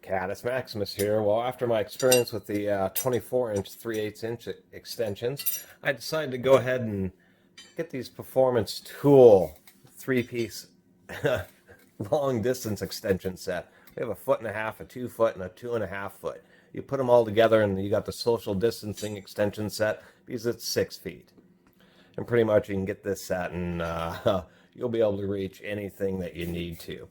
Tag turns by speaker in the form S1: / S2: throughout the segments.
S1: Catus, Maximus here. Well, after my experience with the 24-inch 3/8-inch extensions, I decided to go ahead and get these Performance Tool 3-piece long distance extension set. We have a 1.5 foot, a 2 foot, and a 2.5 foot. You put them all together and you got the social distancing extension set because it's 6 feet. And pretty much you can get this set and you'll be able to reach anything that you need to.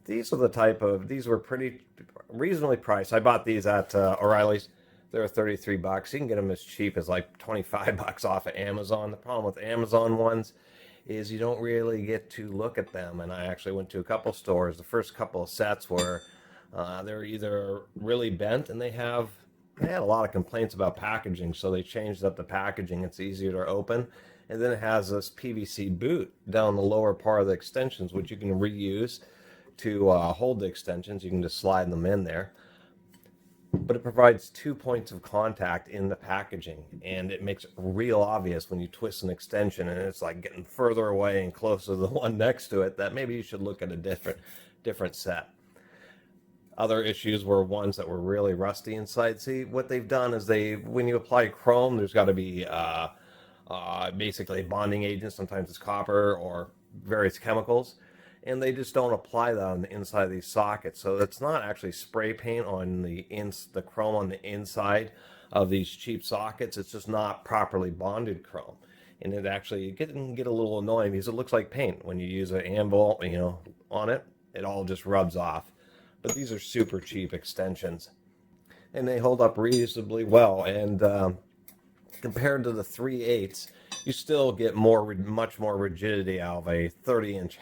S1: These are the type of, these were pretty reasonably priced. I bought these at O'Reilly's. They're $33. You can get them as cheap as like $25 off of Amazon. The problem with Amazon ones is you don't really get to look at them. And I actually went to a couple stores. The first couple of sets were they're either really bent, and they had a lot of complaints about packaging, so they changed up the packaging. It's easier to open. And then it has this PVC boot down the lower part of the extensions, which you can reuse to hold the extensions. You can just slide them in there. But it provides 2 points of contact in the packaging, and it makes it real obvious when you twist an extension and it's like getting further away and closer to the one next to it that maybe you should look at a different set. Other issues were ones that were really rusty inside. See, what they've done is when you apply chrome, there's got to be basically a bonding agent. Sometimes it's copper or various chemicals, and they just don't apply that on the inside of these sockets. So it's not actually spray paint on the chrome on the inside of these cheap sockets. It's just not properly bonded chrome, and it actually can get a little annoying because it looks like paint when you use an anvil, on it. It all just rubs off. But these are super cheap extensions, and they hold up reasonably well. And compared to the 3/8, you still get much more rigidity out of a 30-inch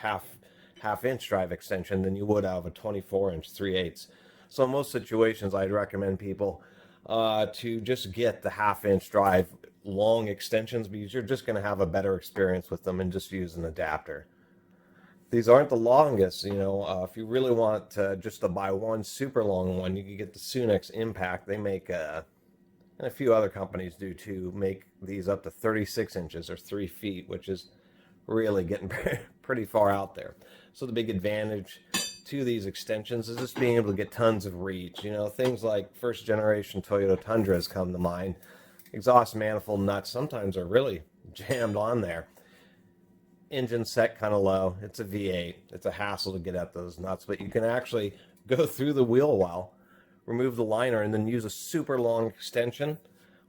S1: half-inch drive extension than you would out of a 24-inch 3/8. So in most situations, I'd recommend people to just get the half-inch drive long extensions, because you're just going to have a better experience with them and just use an adapter. These aren't the longest, if you really want just to buy one super long one, you can get the Sunex Impact. They make, and a few other companies do too, make these up to 36 inches or 3 feet, which is really getting pretty far out there. So the big advantage to these extensions is just being able to get tons of reach. Things like first generation Toyota Tundras come to mind. Exhaust manifold nuts sometimes are really jammed on there. Engine set kind of low. It's a V8. It's a hassle to get at those nuts, but you can actually go through the wheel well, remove the liner, and then use a super long extension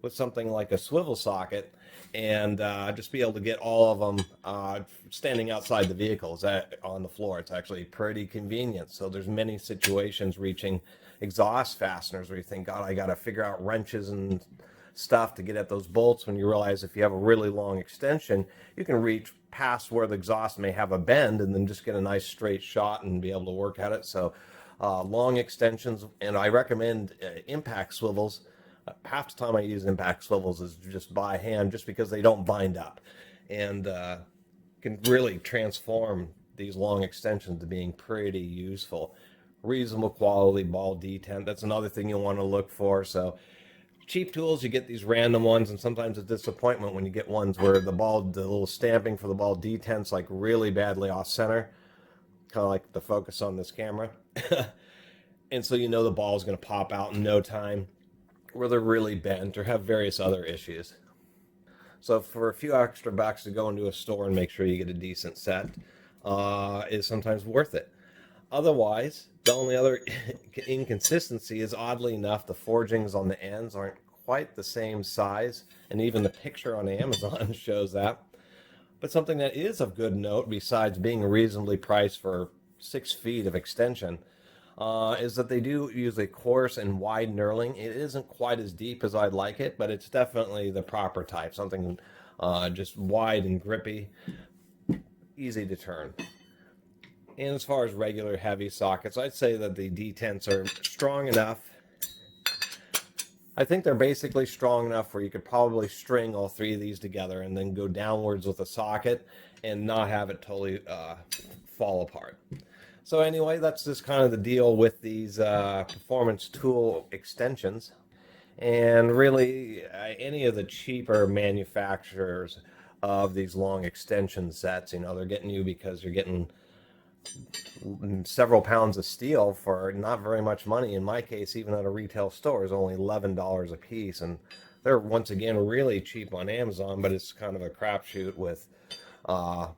S1: with something like a swivel socket, and just be able to get all of them standing outside the vehicles on the floor. It's actually pretty convenient. So there's many situations reaching exhaust fasteners where you think, God, I got to figure out wrenches and stuff to get at those bolts, when you realize if you have a really long extension, you can reach past where the exhaust may have a bend and then just get a nice straight shot and be able to work at it. So long extensions, and I recommend impact swivels. Half the time I use impact swivels is just by hand, just because they don't bind up, and can really transform these long extensions to being pretty useful. Reasonable quality ball detent, that's another thing you'll want to look for. So cheap tools, you get these random ones, and sometimes a disappointment when you get ones where the little stamping for the ball detent's like really badly off center, kind of like the focus on this camera. And so the ball is going to pop out in no time, where they're really bent or have various other issues. So for a few extra bucks to go into a store and make sure you get a decent set is sometimes worth it. Otherwise, the only other inconsistency is, oddly enough, the forgings on the ends aren't quite the same size, and even the picture on Amazon shows that. But something that is of good note, besides being reasonably priced for 6 feet of extension, is that they do use a coarse and wide knurling. It isn't quite as deep as I'd like it, but it's definitely the proper type, something just wide and grippy, easy to turn. And as far as regular heavy sockets, I'd say that the detents are strong enough. I think they're basically strong enough where you could probably string all 3 of these together and then go downwards with a socket and not have it totally fall apart. So anyway, that's just kind of the deal with these Performance Tool extensions. And really, any of the cheaper manufacturers of these long extension sets, they're getting you because you're getting several pounds of steel for not very much money. In my case, even at a retail store, is only $11 a piece, and they're once again really cheap on Amazon, but it's kind of a crapshoot with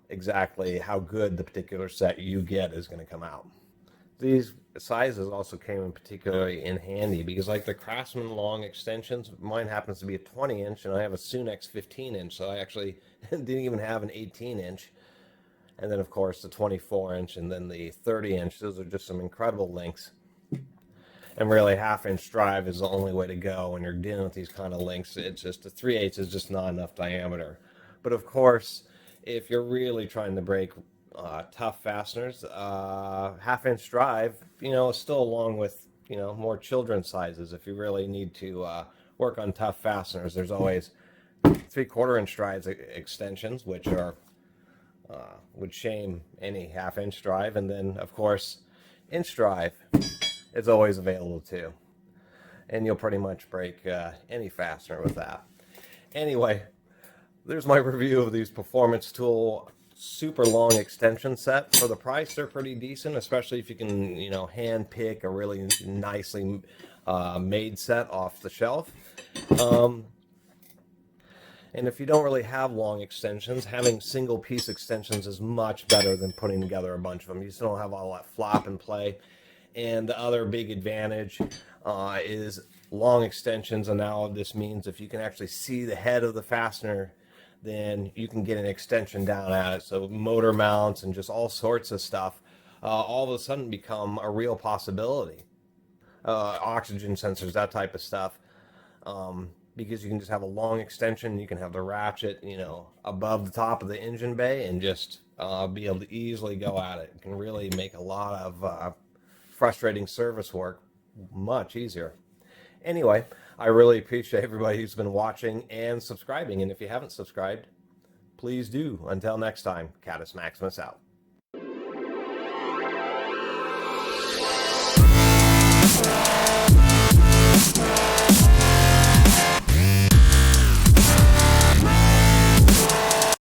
S1: exactly how good the particular set you get is going to come out. These sizes also came in particularly in handy because, like the Craftsman long extensions, mine happens to be a 20-inch and I have a Sunex 15-inch, so I actually didn't even have an 18-inch. And then, of course, the 24-inch and then the 30-inch. Those are just some incredible lengths. And really, half-inch drive is the only way to go when you're dealing with these kind of lengths. It's just a 3/8 is just not enough diameter. But of course, if you're really trying to break tough fasteners, half-inch drive, is still along with more children's sizes. If you really need to work on tough fasteners, there's always 3/4-inch drive extensions, which are would shame any half-inch drive, and then of course inch drive is always available too, and you'll pretty much break any fastener with that. Anyway, there's my review of these Performance Tool super long extension set. For the price, they're pretty decent, especially if you can hand pick a really nicely made set off the shelf. And if you don't really have long extensions, having single piece extensions is much better than putting together a bunch of them. You still don't have all that flop and play. And the other big advantage is long extensions. And now this means if you can actually see the head of the fastener, then you can get an extension down at it. So motor mounts and just all sorts of stuff all of a sudden become a real possibility. Oxygen sensors, that type of stuff. Because you can just have a long extension, you can have the ratchet, above the top of the engine bay and just be able to easily go at it. It can really make a lot of frustrating service work much easier. Anyway, I really appreciate everybody who's been watching and subscribing. And if you haven't subscribed, please do. Until next time, Catus Maximus out.